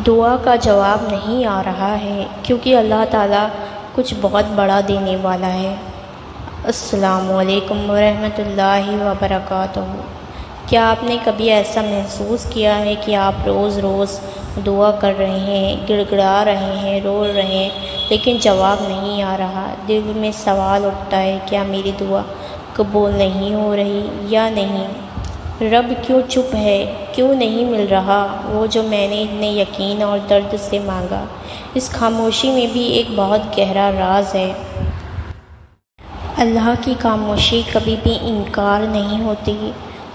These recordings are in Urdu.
دعا کا جواب نہیں آ رہا ہے کیونکہ اللہ تعالیٰ کچھ بہت بڑا دینے والا ہے۔ السلام علیکم ورحمۃ اللہ وبرکاتہ۔ کیا آپ نے کبھی ایسا محسوس کیا ہے کہ آپ روز روز دعا کر رہے ہیں، گڑ گڑا رہے ہیں، رو رہے ہیں، لیکن جواب نہیں آ رہا؟ دل میں سوال اٹھتا ہے، کیا میری دعا قبول نہیں ہو رہی یا نہیں؟ رب کیوں چپ ہے؟ کیوں نہیں مل رہا وہ جو میں نے اتنے یقین اور درد سے مانگا؟ اس خاموشی میں بھی ایک بہت گہرا راز ہے۔ اللہ کی خاموشی کبھی بھی انکار نہیں ہوتی۔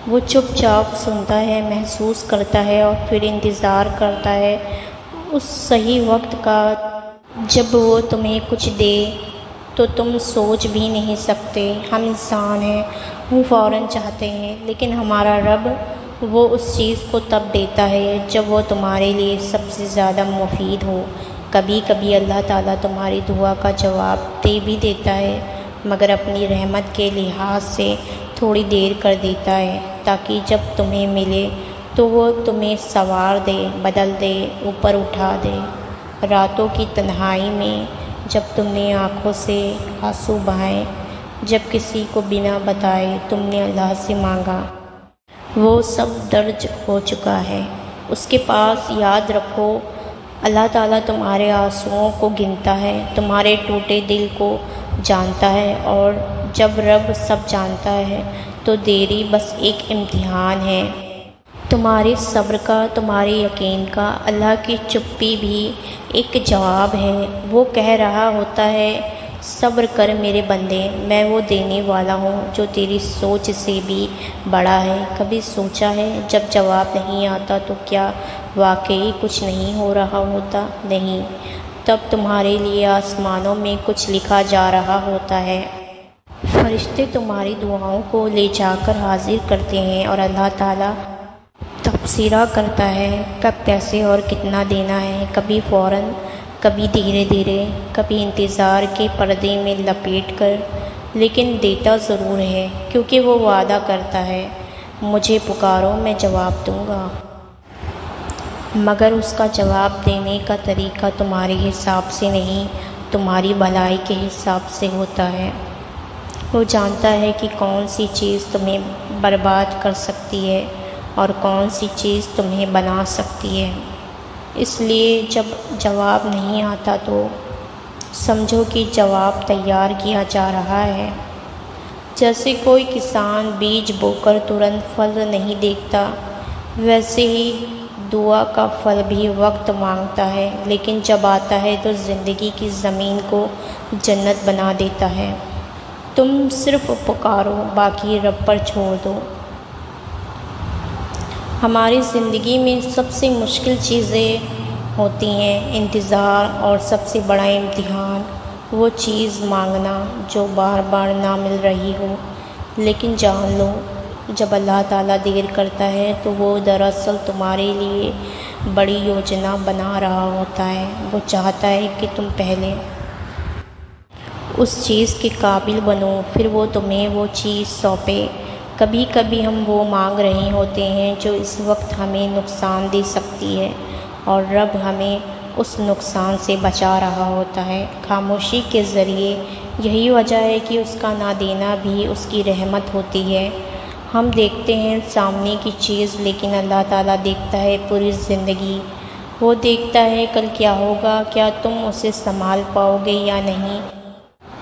وہ چپ چاپ سنتا ہے، محسوس کرتا ہے اور پھر انتظار کرتا ہے اس صحیح وقت کا جب وہ تمہیں کچھ دے تو تم سوچ بھی نہیں سکتے۔ ہم انسان ہیں، ہم فوراً چاہتے ہیں، لیکن ہمارا رب وہ اس چیز کو تب دیتا ہے جب وہ تمہارے لیے سب سے زیادہ مفید ہو۔ کبھی کبھی اللہ تعالیٰ تمہاری دعا کا جواب دے بھی دیتا ہے، مگر اپنی رحمت کے لحاظ سے تھوڑی دیر کر دیتا ہے، تاکہ جب تمہیں ملے تو وہ تمہیں سنوار دے، بدل دے، اوپر اٹھا دے۔ راتوں کی تنہائی میں جب تم نے آنکھوں سے آنسو بہائے، جب کسی کو بنا بتائے تم نے اللہ سے مانگا، وہ سب درج ہو چکا ہے اس کے پاس۔ یاد رکھو، اللہ تعالیٰ تمہارے آنسوؤں کو گنتا ہے، تمہارے ٹوٹے دل کو جانتا ہے، اور جب رب سب جانتا ہے تو دیری بس ایک امتحان ہے، تمہارے صبر کا، تمہارے یقین کا۔ اللہ کی چپی بھی ایک جواب ہے۔ وہ کہہ رہا ہوتا ہے، صبر کر میرے بندے، میں وہ دینے والا ہوں جو تیری سوچ سے بھی بڑا ہے۔ کبھی سوچا ہے جب جواب نہیں آتا تو کیا واقعی کچھ نہیں ہو رہا ہوتا؟ نہیں، تب تمہارے لیے آسمانوں میں کچھ لکھا جا رہا ہوتا ہے۔ فرشتے تمہاری دعاؤں کو لے جا کر حاضر کرتے ہیں اور اللہ تعالیٰ تبصرہ کرتا ہے کب، کیسے اور کتنا دینا ہے، کبھی فوراً، کبھی دھیرے دھیرے، کبھی انتظار کے پردے میں لپیٹ کر، لیکن دیتا ضرور ہے کیونکہ وہ وعدہ کرتا ہے، مجھے پکارو میں جواب دوں گا۔ مگر اس کا جواب دینے کا طریقہ تمہارے حساب سے نہیں، تمہاری بھلائی کے حساب سے ہوتا ہے۔ وہ جانتا ہے کہ کون سی چیز تمہیں برباد کر سکتی ہے اور کون سی چیز تمہیں بنا سکتی ہے۔ اس لیے جب جواب نہیں آتا تو سمجھو کہ جواب تیار کیا جا رہا ہے۔ جیسے کوئی کسان بیج بو کر ترنت پھل نہیں دیکھتا، ویسے ہی دعا کا پھل بھی وقت مانگتا ہے، لیکن جب آتا ہے تو زندگی کی زمین کو جنت بنا دیتا ہے۔ تم صرف پکارو، باقی رب پر چھوڑ دو۔ ہماری زندگی میں سب سے مشکل چیزیں ہوتی ہیں انتظار، اور سب سے بڑا امتحان وہ چیز مانگنا جو بار بار نہ مل رہی ہو۔ لیکن جان لو، جب اللہ تعالیٰ دیر کرتا ہے تو وہ دراصل تمہارے لیے بڑی یوجنا بنا رہا ہوتا ہے۔ وہ چاہتا ہے کہ تم پہلے اس چیز کے قابل بنو، پھر وہ تمہیں وہ چیز سونپے۔ کبھی کبھی ہم وہ مانگ رہے ہوتے ہیں جو اس وقت ہمیں نقصان دے سکتی ہے، اور رب ہمیں اس نقصان سے بچا رہا ہوتا ہے خاموشی کے ذریعے۔ یہی وجہ ہے کہ اس کا نہ دینا بھی اس کی رحمت ہوتی ہے۔ ہم دیکھتے ہیں سامنے کی چیز، لیکن اللہ تعالیٰ دیکھتا ہے پوری زندگی۔ وہ دیکھتا ہے کل کیا ہوگا، کیا تم اسے سنبھال پاؤ گے یا نہیں۔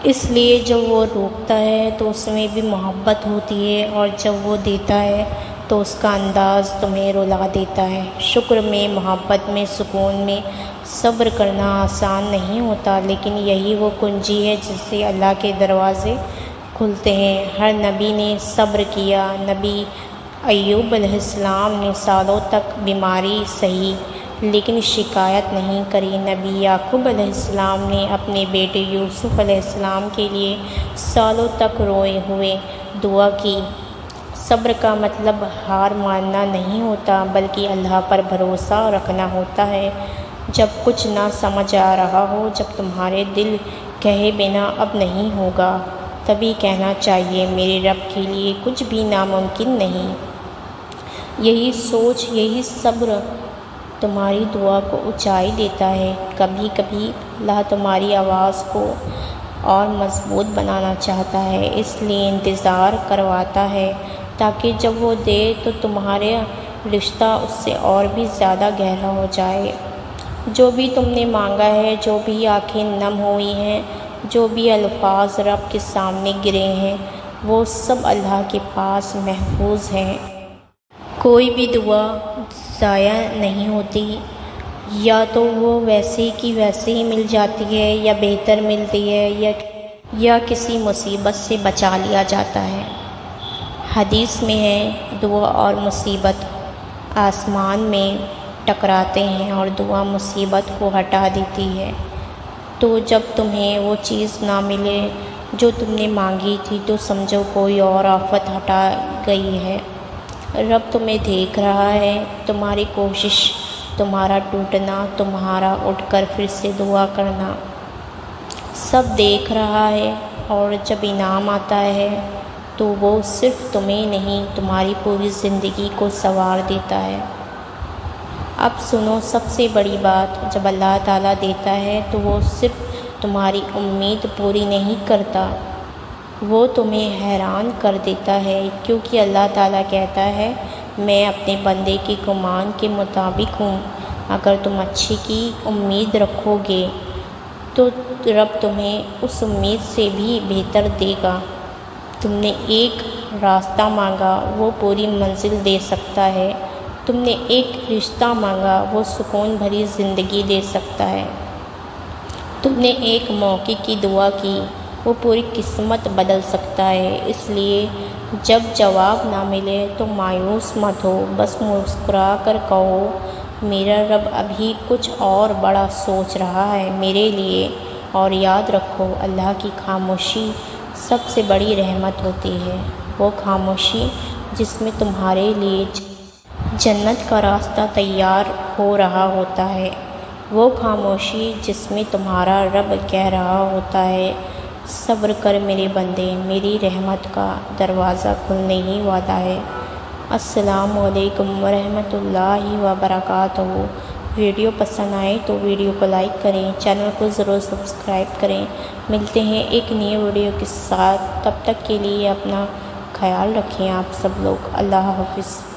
اس لیے جب وہ روکتا ہے تو اس میں بھی محبت ہوتی ہے، اور جب وہ دیتا ہے تو اس کا انداز تمہیں رلا دیتا ہے۔ شکر میں، محبت میں، سکون میں صبر کرنا آسان نہیں ہوتا، لیکن یہی وہ کنجی ہے جس سے اللہ کے دروازے کھلتے ہیں۔ ہر نبی نے صبر کیا۔ نبی ایوب علیہ السلام نے سالوں تک بیماری سہی لیکن شکایت نہیں کری۔ نبی یعقوب علیہ السلام نے اپنے بیٹے یوسف علیہ السلام کے لیے سالوں تک روئے ہوئے دعا کی۔ صبر کا مطلب ہار ماننا نہیں ہوتا، بلکہ اللہ پر بھروسہ رکھنا ہوتا ہے۔ جب کچھ نہ سمجھ آ رہا ہو، جب تمہارے دل کہے بنا اب نہیں ہوگا، تبھی کہنا چاہیے، میرے رب کے لیے کچھ بھی ناممکن نہیں۔ یہی سوچ، یہی صبر تمہاری دعا کو اونچائی دیتا ہے۔ کبھی کبھی اللہ تمہاری آواز کو اور مضبوط بنانا چاہتا ہے، اس لیے انتظار کرواتا ہے تاکہ جب وہ دے تو تمہارا رشتہ اس سے اور بھی زیادہ گہرا ہو جائے۔ جو بھی تم نے مانگا ہے، جو بھی آنکھیں نم ہوئی ہیں، جو بھی الفاظ رب کے سامنے گرے ہیں، وہ سب اللہ کے پاس محفوظ ہیں۔ کوئی بھی دعا ضائع نہیں ہوتی، یا تو وہ ویسے کی ویسے ہی مل جاتی ہے یا بہتر ملتی ہے یا کسی مصیبت سے بچا لیا جاتا ہے۔ حدیث میں ہے، دعا اور مصیبت آسمان میں ٹکراتے ہیں اور دعا مصیبت کو ہٹا دیتی ہے۔ تو جب تمہیں وہ چیز نہ ملے جو تم نے مانگی تھی تو سمجھو کوئی اور آفت ہٹا گئی ہے۔ رب تمہیں دیکھ رہا ہے، تمہاری کوشش، تمہارا ٹوٹنا، تمہارا اٹھ کر پھر سے دعا کرنا، سب دیکھ رہا ہے، اور جب انعام آتا ہے تو وہ صرف تمہیں نہیں تمہاری پوری زندگی کو سنوار دیتا ہے۔ اب سنو سب سے بڑی بات، جب اللہ تعالیٰ دیتا ہے تو وہ صرف تمہاری امید پوری نہیں کرتا، وہ تمہیں حیران کر دیتا ہے، کیونکہ اللہ تعالیٰ کہتا ہے میں اپنے بندے کے گمان کے مطابق ہوں۔ اگر تم اچھے کی امید رکھو گے تو رب تمہیں اس امید سے بھی بہتر دے گا۔ تم نے ایک راستہ مانگا، وہ پوری منزل دے سکتا ہے۔ تم نے ایک رشتہ مانگا، وہ سکون بھری زندگی دے سکتا ہے۔ تم نے ایک موقع کی دعا کی، وہ پوری قسمت بدل سکتا ہے۔ اس لیے جب جواب نہ ملے تو مایوس مت ہو، بس مسکرا کر کہو میرا رب ابھی کچھ اور بڑا سوچ رہا ہے میرے لیے۔ اور یاد رکھو، اللہ کی خاموشی سب سے بڑی رحمت ہوتی ہے، وہ خاموشی جس میں تمہارے لیے جنت کا راستہ تیار ہو رہا ہوتا ہے، وہ خاموشی جس میں تمہارا رب کہہ رہا ہوتا ہے صبر کر میرے بندے، میری رحمت کا دروازہ کھلنے ہی والا ہے۔ السلام علیکم ورحمۃ اللہ وبرکاتہ۔ ویڈیو پسند آئے تو ویڈیو کو لائک کریں، چینل کو ضرور سبسکرائب کریں۔ ملتے ہیں ایک نئی ویڈیو کے ساتھ، تب تک کے لیے اپنا خیال رکھیں آپ سب لوگ۔ اللہ حافظ۔